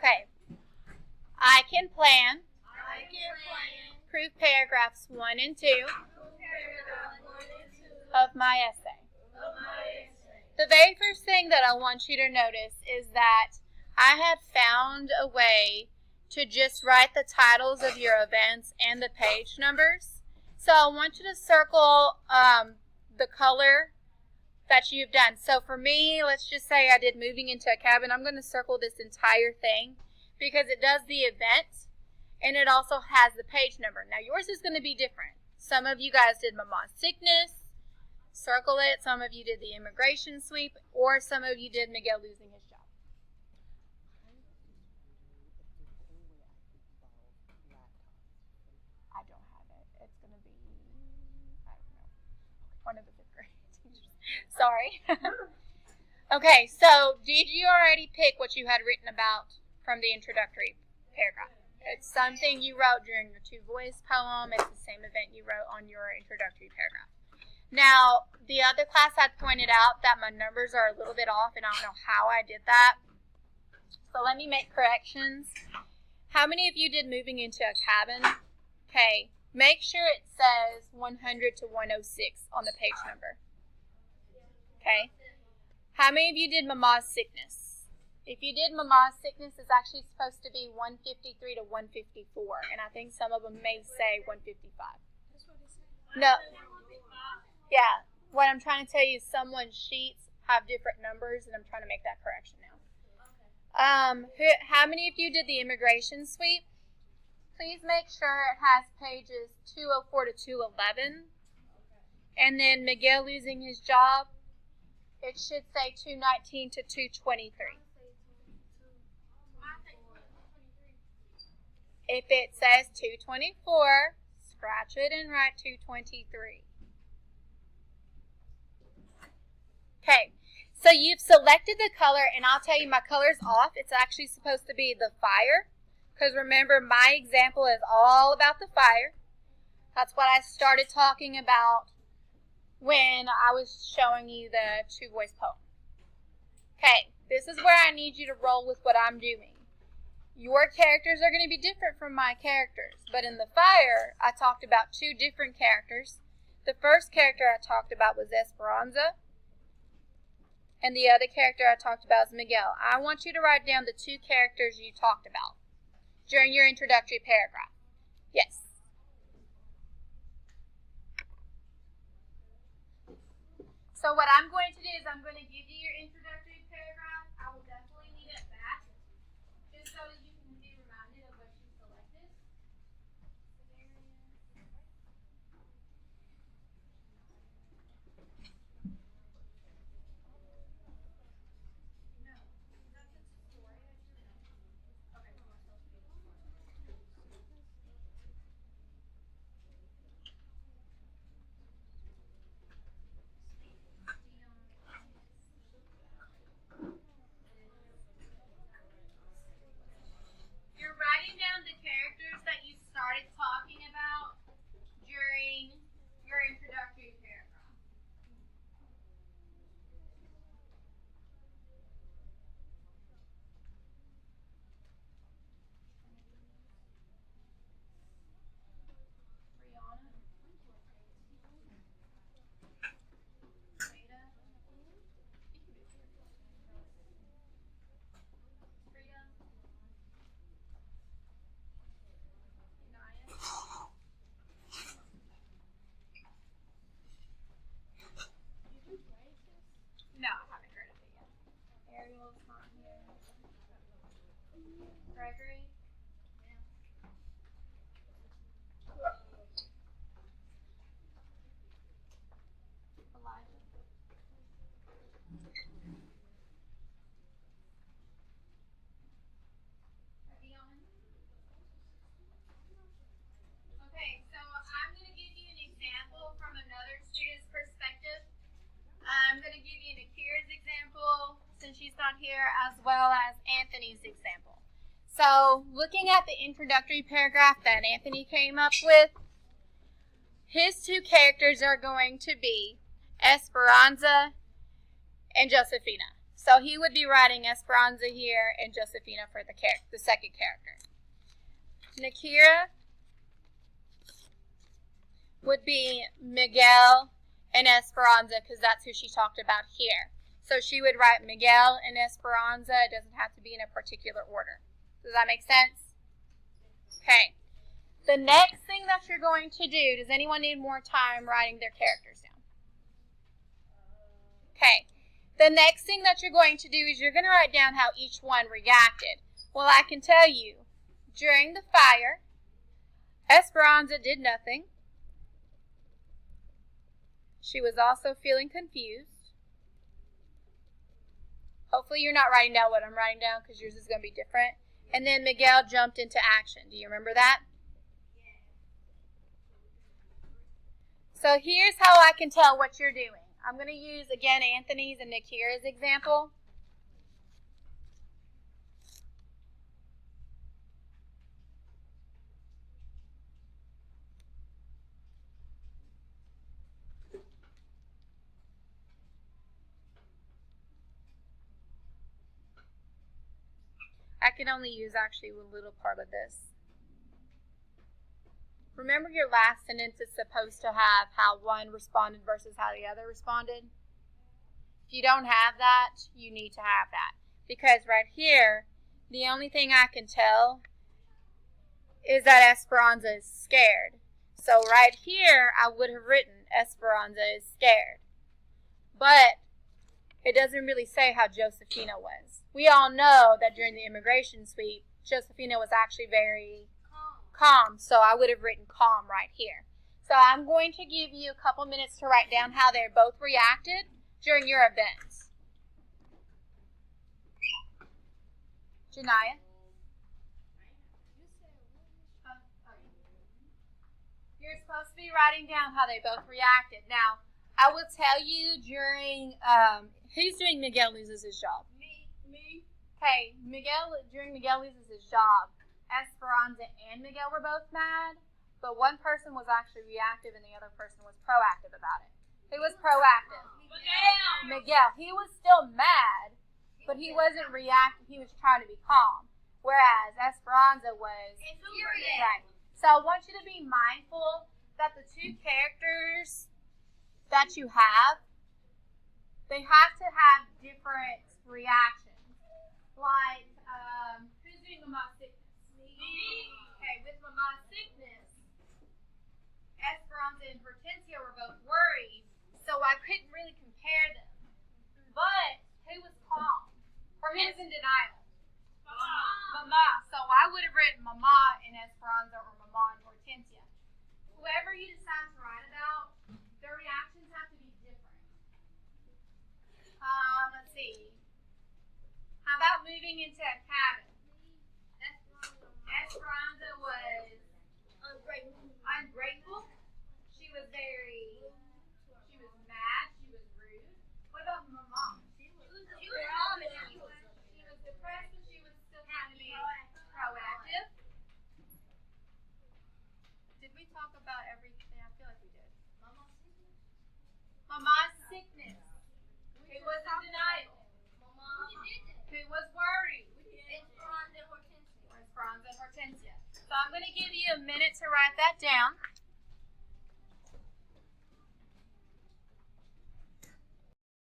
Okay. I can plan. Prove paragraphs 1 and 2 of my essay. The very first thing that I want you to notice is that I have found a way to just write the titles of your events and the page numbers. So I want you to circle the color that you've done. So for me, let's just say I did moving into a cabin. I'm going to circle this entire thing because it does the event and it also has the page number. Now yours is going to be different. Some of you guys did Mama's sickness. Circle it. Some of you did the immigration sweep, or some of you did Miguel losing his job. I don't have it. It's going to be, I don't know, one of the 5th grade teachers. Sorry. Okay, so did you already pick what you had written about from the introductory paragraph? It's something you wrote during your 2-voice poem. It's the same event you wrote on your introductory paragraph. Now, the other class had pointed out that my numbers are a little bit off, and I don't know how I did that. So let me make corrections. How many of you did moving into a cabin? Okay, make sure it says 100 to 106 on the page number. Okay. How many of you did Mama's sickness? If you did Mama's sickness, it's actually supposed to be 153 to 154, and I think some of them may say 155. No. Yeah, what I'm trying to tell you is someone's sheets have different numbers, and I'm trying to make that correction now. How many of you did the immigration sweep? Please make sure it has pages 204 to 211. And then Miguel losing his job, it should say 219 to 223. If it says 224, scratch it and write 223. Okay, so you've selected the color, and I'll tell you my color's off. It's actually supposed to be the fire, because remember, my example is all about the fire. That's what I started talking about when I was showing you the 2-voice poem. Okay, this is where I need you to roll with what I'm doing. Your characters are going to be different from my characters, but in the fire, I talked about 2 different characters. The first character I talked about was Esperanza, and the other character I talked about is Miguel. I want you to write down the 2 characters you talked about during your introductory paragraph. Yes. So what I'm going to do is I'm going to give you your introductory paragraph. I will definitely need it back, just so that you can be reminded of what you selected. You're writing down the characters that you started talking about during your introductory paragraph. Brianna? Frida? Frida? Naya? No, I haven't heard of it yet. Ariel's not here. Gregory? Elijah? Okay, so I'm going to give you an example from another student's perspective. I'm going to give you Nakira's example, since she's not here, as well as Anthony's example. So, looking at the introductory paragraph that Anthony came up with, his 2 characters are going to be Esperanza and Josefina. So he would be writing Esperanza here and Josefina for the second character. Nakira would be Miguel and Esperanza because that's who she talked about here. So she would write Miguel and Esperanza. It doesn't have to be in a particular order. Does that make sense? Okay. The next thing that you're going to do, does anyone need more time writing their characters down? Okay. The next thing that you're going to do is you're going to write down how each one reacted. Well, I can tell you, during the fire, Esperanza did nothing. She was also feeling confused. Hopefully you're not writing down what I'm writing down because yours is going to be different. And then Miguel jumped into action. Do you remember that? So here's how I can tell what you're doing. I'm going to use, again, Anthony's and Nakira's example. I can only use actually a little part of this. Remember your last sentence is supposed to have how one responded versus how the other responded? If you don't have that, you need to have that. Because right here, the only thing I can tell is that Esperanza is scared. So right here, I would have written Esperanza is scared. But it doesn't really say how Josefina was. We all know that during the immigration sweep, Josefina was actually very calm, so I would have written calm right here. So I'm going to give you a couple minutes to write down how they both reacted during your events. Janaya? You're supposed to be writing down how they both reacted. Now, I will tell you during, who's doing Miguel loses his job? Me. Okay, during Miguel loses his job, Esperanza and Miguel were both mad, but one person was actually reactive and the other person was proactive about it. Who was proactive? Miguel. He was still mad, but he wasn't reactive. He was trying to be calm, whereas Esperanza was furious. Right. So I want you to be mindful that the two characters that you have, they have to have different reactions. Like, who's doing Mama's sickness? Me. Okay, with Mama's sickness, Esperanza and Hortensia were both worried, so I couldn't really compare them. But who was calm? Or who was in denial? Mama. So I would have written Mama in Esperanza or Mama in Hortensia. Whoever you decide to write about, their reactions have to be different. Let's see. How about moving into a cabin? Esperanza was ungrateful. She was mad. She was rude. What about Mama? She was depressed, but she was still trying to be proactive. Did we talk about everything? I feel like we did. Mama's sickness. Who was in denial? Who was worried? Esperanza and Hortensia. So I'm going to give you a minute to write that down.